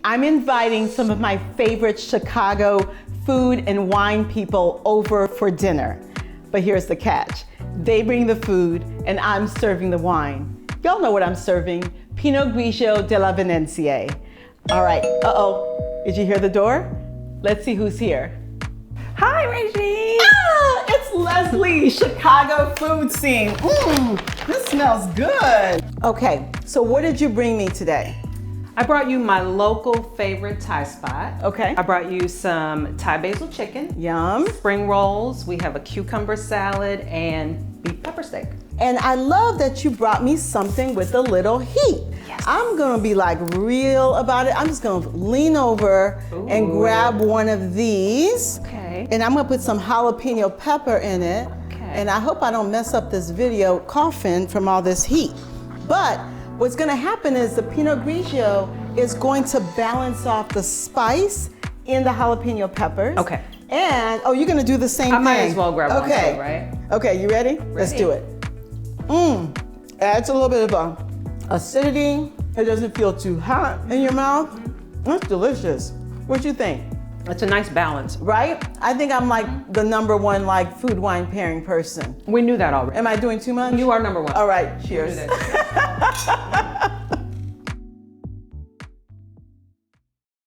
I'm inviting some of my favorite Chicago food and wine people over for dinner. But here's the catch. They bring the food and I'm serving the wine. Y'all know what I'm serving. Pinot Grigio Delle Venezie. All right, uh-oh. Did you hear the door? Let's see who's here. Hi, Regine. Ah, it's Leslie, Chicago food scene. This smells good. Okay, so what did you bring me today? I brought you my local favorite Thai spot. Okay. I brought you some Thai basil chicken. Yum. Spring rolls. We have a cucumber salad and beef pepper steak. And I love that you brought me something with a little heat. Yes. I'm gonna be like real about it. I'm just gonna lean over and grab one of these. Okay. And I'm gonna put some jalapeno pepper in it. Okay. And I hope I don't mess up this video coughing from all this heat. But what's gonna happen is the Pinot Grigio is going to balance off the spice in the jalapeno peppers. Okay. And, oh, you're gonna do the same thing. I might as well grab one okay. too, right? Okay, you ready? Let's do it. Adds a little bit of acidity. It doesn't feel too hot in your mouth. It's delicious. What you think? It's a nice balance. Right? I think I'm like the #1 like food wine pairing person. We knew that already. Am I doing too much? You are #1. All right, cheers.